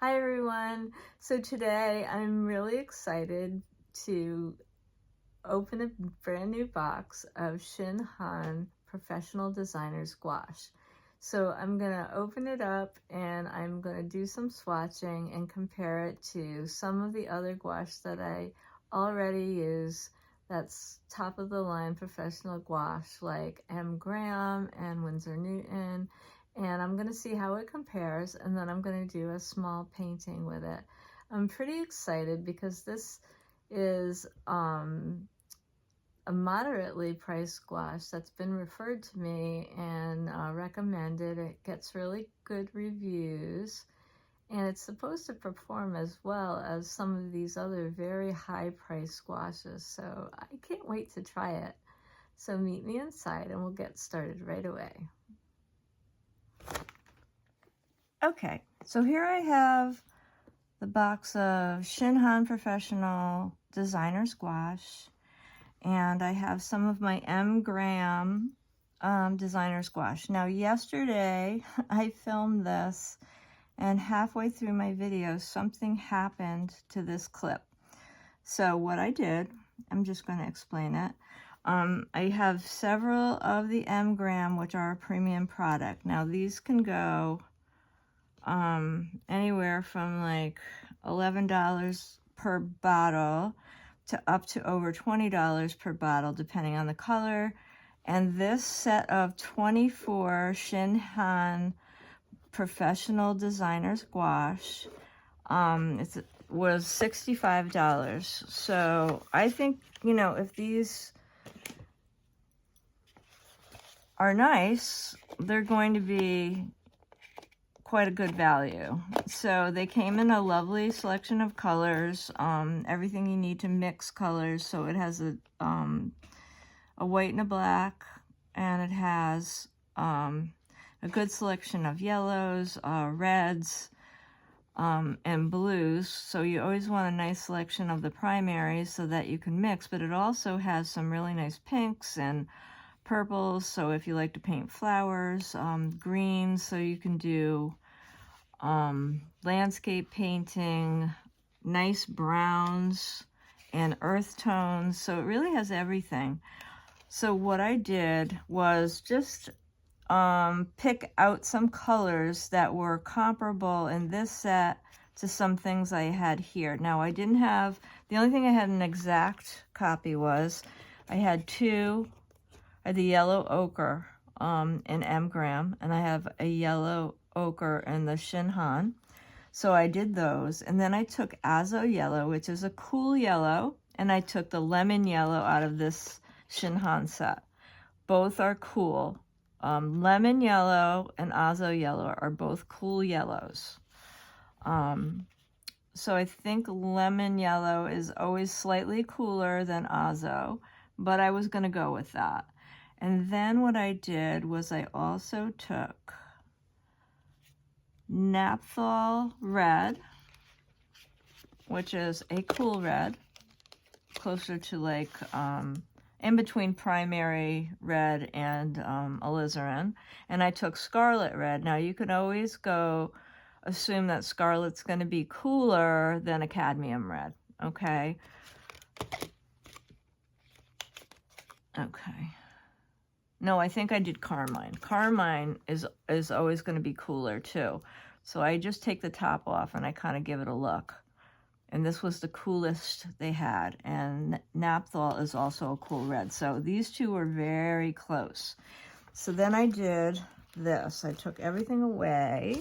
Hi everyone. So today I'm really excited to open a brand new box of ShinHan Professional Designers Gouache. So I'm gonna open it up and I'm gonna do some swatching and compare it to some of the other gouache that I already use that's top of the line professional gouache like M Graham and Winsor Newton, and I'm gonna see how it compares, and then I'm gonna do a small painting with it. I'm pretty excited because this is a moderately priced gouache that's been referred to me and recommended. It gets really good reviews, and it's supposed to perform as well as some of these other very high priced gouaches, so I can't wait to try it. So meet me inside and we'll get started right away. Okay, so here I have the box of ShinHan Professional Designers Gouache, and I have some of my M Graham Designers Gouache. Now yesterday I filmed this, and halfway through my video something happened to this clip. So what I did, I'm just going to explain it. I have several of the M Graham, which are a premium product. Now these can go anywhere from like $11 per bottle to up to over $20 per bottle, depending on the color. And this set of 24 ShinHan Professional Designers Gouache was $65. So I think, you know, if these are nice, they're going to be quite a good value. So they came in a lovely selection of colors, everything you need to mix colors. So it has a white and a black, and it has a good selection of yellows, reds, and blues. So you always want a nice selection of the primaries so that you can mix, but it also has some really nice pinks and purples, so if you like to paint flowers, greens, so you can do landscape painting, nice browns and earth tones, so it really has everything. So what I did was just pick out some colors that were comparable in this set to some things I had here. Now I didn't have, the only thing I had an exact copy was, I had the yellow ochre in M Graham, and I have a yellow ochre in the ShinHan. So I did those, and then I took Azo yellow, which is a cool yellow, and I took the lemon yellow out of this ShinHan set. Both are cool. Lemon yellow and Azo yellow are both cool yellows. So I think lemon yellow is always slightly cooler than Azo, but I was going to go with that. And then what I did was I also took Naphthol red, which is a cool red, closer to like in between primary red and alizarin. And I took scarlet red. Now you can always assume that scarlet's going to be cooler than a cadmium red, okay? Okay. No, I think I did carmine. Carmine is always going to be cooler too. So I just take the top off and I kind of give it a look. And this was the coolest they had. And Naphthol is also a cool red. So these two were very close. So then I did this. I took everything away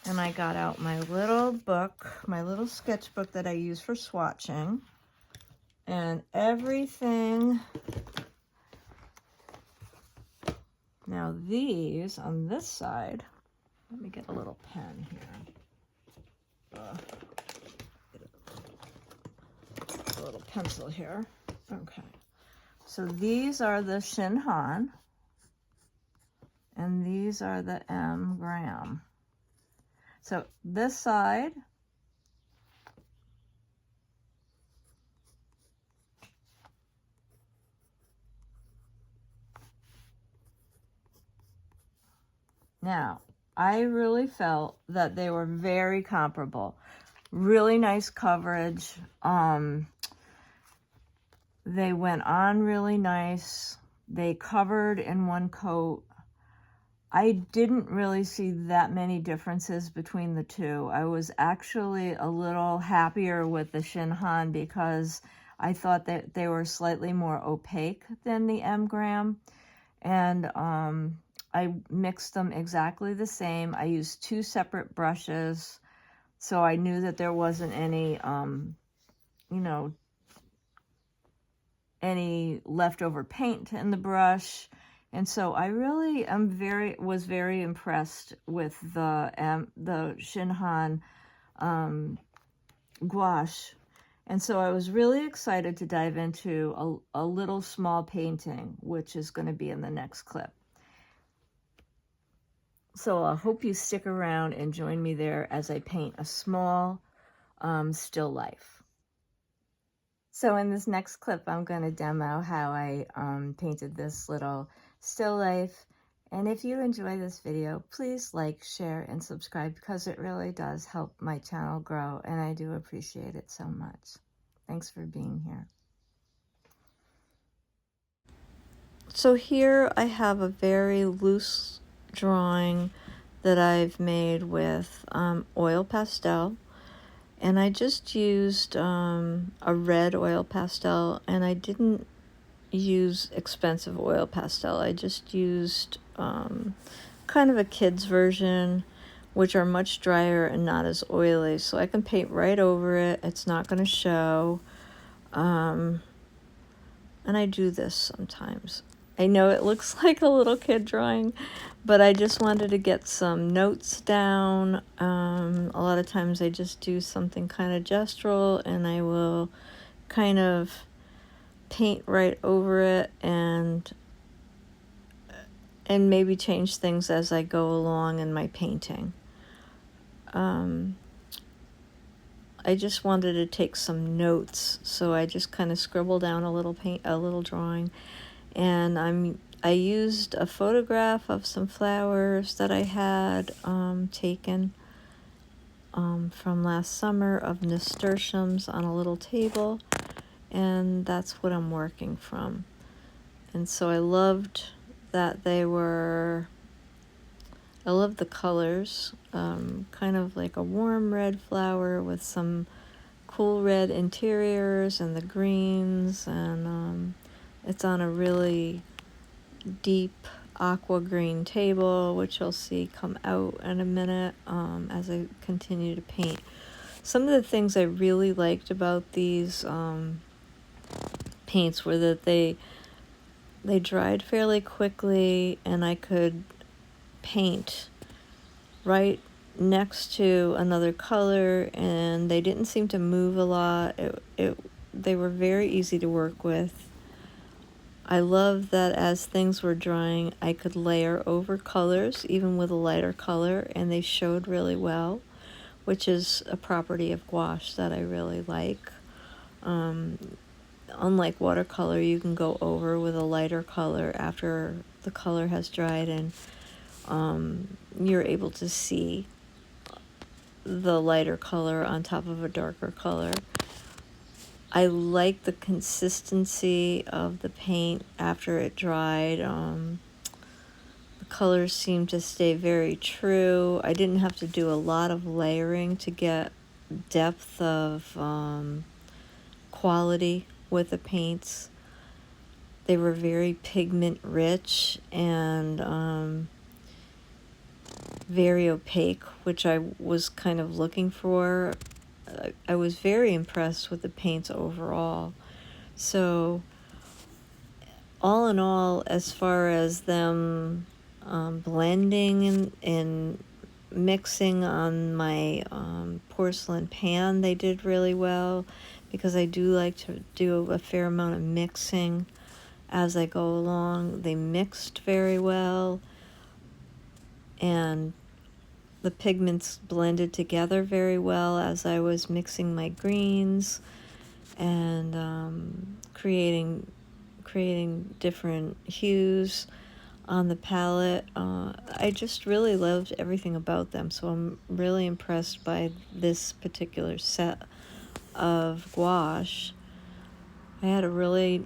and I got out my little book, my little sketchbook that I use for swatching. And everything. Now these on this side, let me get a little pen here. Get a little pencil here. Okay. So these are the ShinHan, and these are the M Graham. So this side, now I really felt that they were very comparable. Really nice coverage. They went on really nice. They covered in one coat. I didn't really see that many differences between the two. I was actually a little happier with the ShinHan because I thought that they were slightly more opaque than the M Graham. And I mixed them exactly the same. I used 2 separate brushes, so I knew that there wasn't any, you know, any leftover paint in the brush. And so I really was very impressed with the ShinHan Gouache. And so I was really excited to dive into a little small painting, which is going to be in the next clip. So I hope you stick around and join me there as I paint a small still life. So in this next clip, I'm going to demo how I painted this little still life. And if you enjoy this video, please like, share, and subscribe because it really does help my channel grow, and I do appreciate it so much. Thanks for being here. So here I have a very loose drawing that I've made with oil pastel. And I just used a red oil pastel, and I didn't use expensive oil pastel. I just used kind of a kid's version, which are much drier and not as oily. So I can paint right over it. It's not going to show. And I do this sometimes. I know it looks like a little kid drawing, but I just wanted to get some notes down. A lot of times I just do something kind of gestural, and I will kind of paint right over it and maybe change things as I go along in my painting. I just wanted to take some notes, so I just kind of scribbled down a little drawing. And I used a photograph of some flowers that I had taken from last summer of nasturtiums on a little table, and that's what I'm working from. And so I loved that I love the colors, kind of like a warm red flower with some cool red interiors and the greens, and it's on a really deep aqua green table, which you'll see come out in a minute as I continue to paint. Some of the things I really liked about these paints were that they dried fairly quickly, and I could paint right next to another color, and they didn't seem to move a lot. They were very easy to work with. I love that as things were drying, I could layer over colors, even with a lighter color, and they showed really well, which is a property of gouache that I really like. Unlike watercolor, you can go over with a lighter color after the color has dried, and you're able to see the lighter color on top of a darker color. I like the consistency of the paint after it dried. The colors seem to stay very true. I didn't have to do a lot of layering to get depth of quality with the paints. They were very pigment rich and very opaque, which I was kind of looking for. I was very impressed with the paints overall. So all in all, as far as them blending and mixing on my porcelain pan, they did really well, because I do like to do a fair amount of mixing as I go along. They mixed very well, and the pigments blended together very well as I was mixing my greens and creating different hues. on the palette. I just really loved everything about them, so I'm really impressed by this particular set of gouache. I had a really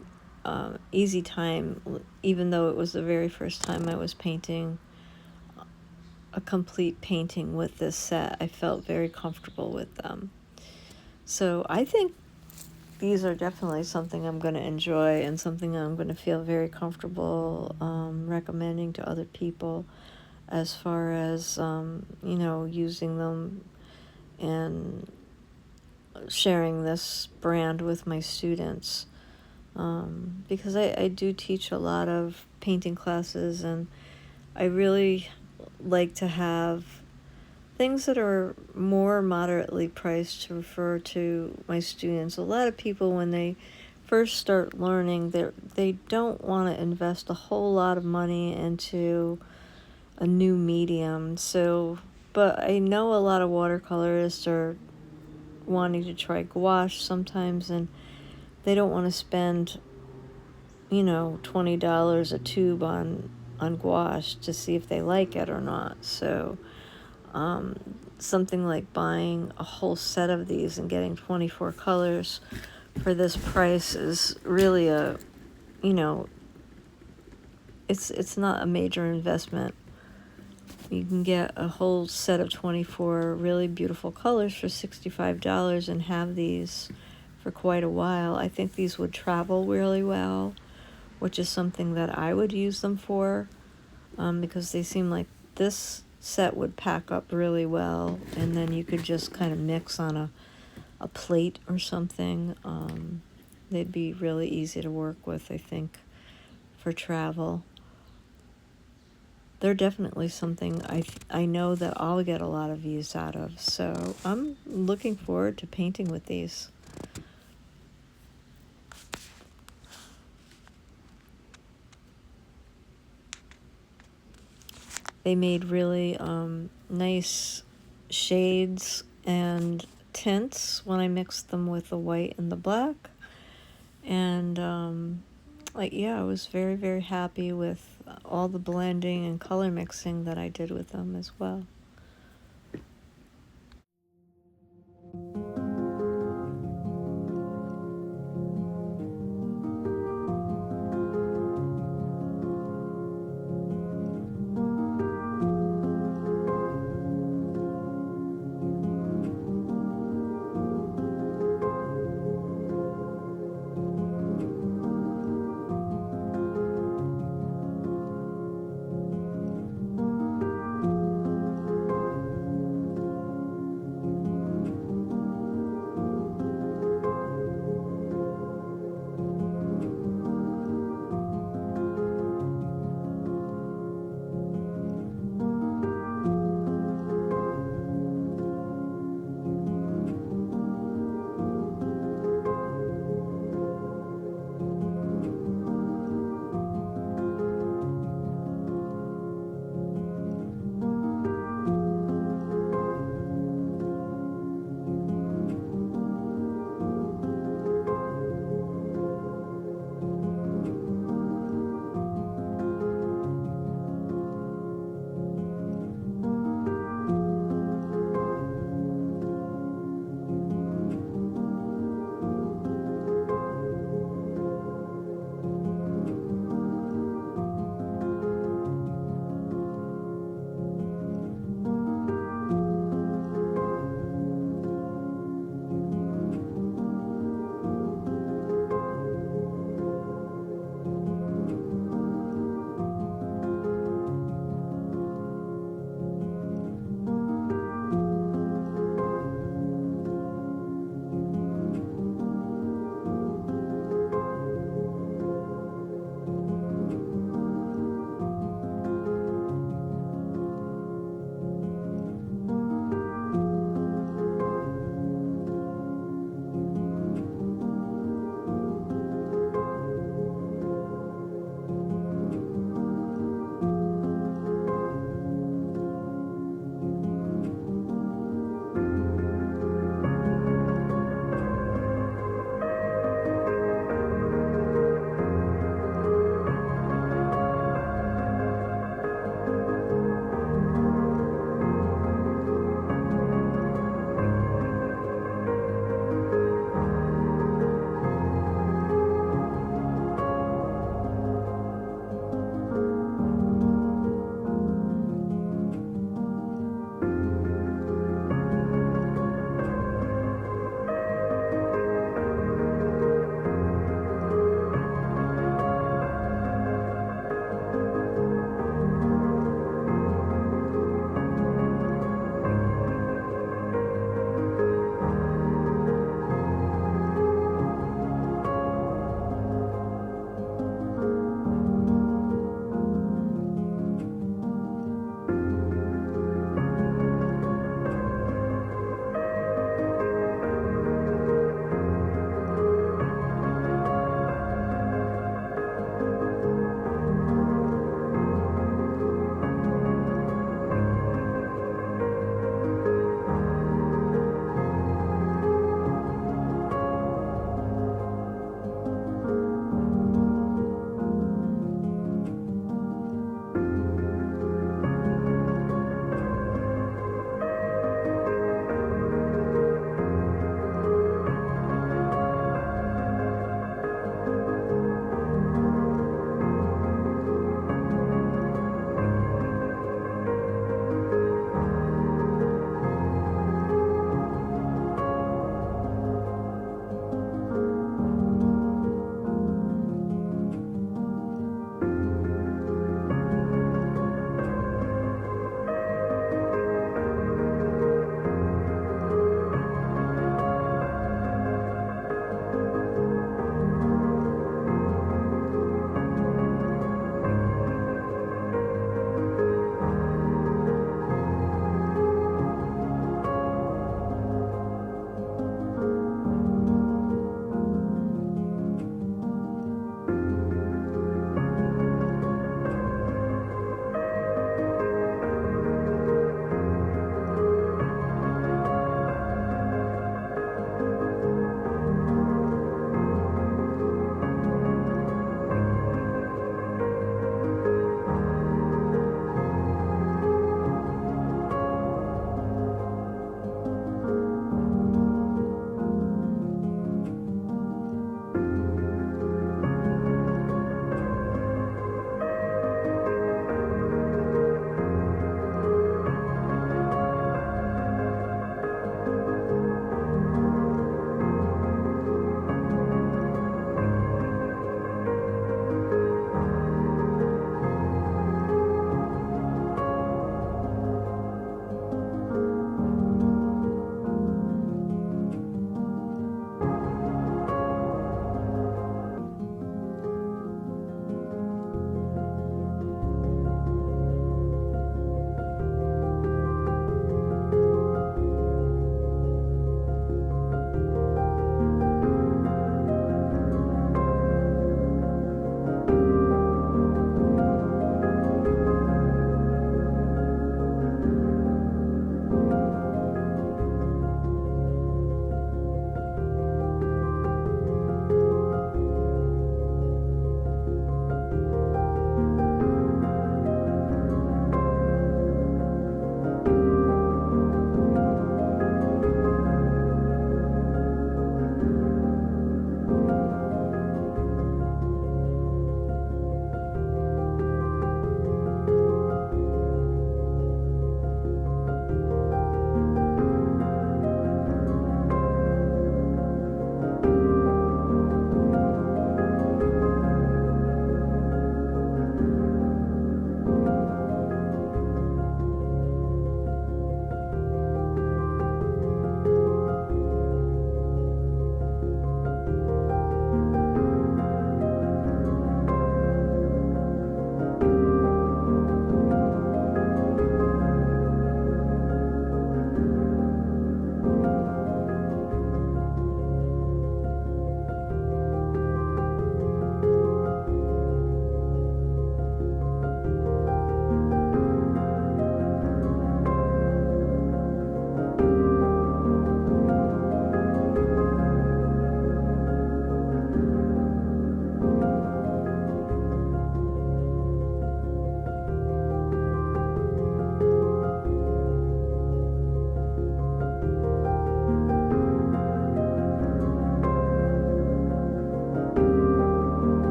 easy time, even though it was the very first time I was painting a complete painting with this set. I felt very comfortable with them. So I think these are definitely something I'm going to enjoy and something I'm going to feel very comfortable recommending to other people, as far as, you know, using them and sharing this brand with my students. Because I do teach a lot of painting classes, and I really like to have things that are more moderately priced to refer to my students. A lot of people, when they first start learning, they don't want to invest a whole lot of money into a new medium. So, but I know a lot of watercolorists are wanting to try gouache sometimes, and they don't want to spend, you know, $20 a tube on gouache to see if they like it or not. So something like buying a whole set of these and getting 24 colors for this price is really a, you know, it's not a major investment. You can get a whole set of 24 really beautiful colors for $65 and have these for quite a while. I think these would travel really well, which is something that I would use them for, because they seem like this set would pack up really well, and then you could just kind of mix on a plate or something. They'd be really easy to work with, I think, for travel. They're definitely something I know that I'll get a lot of use out of, so I'm looking forward to painting with these. They made really nice shades and tints when I mixed them with the white and the black. And like, yeah, I was very, very happy with all the blending and color mixing that I did with them as well.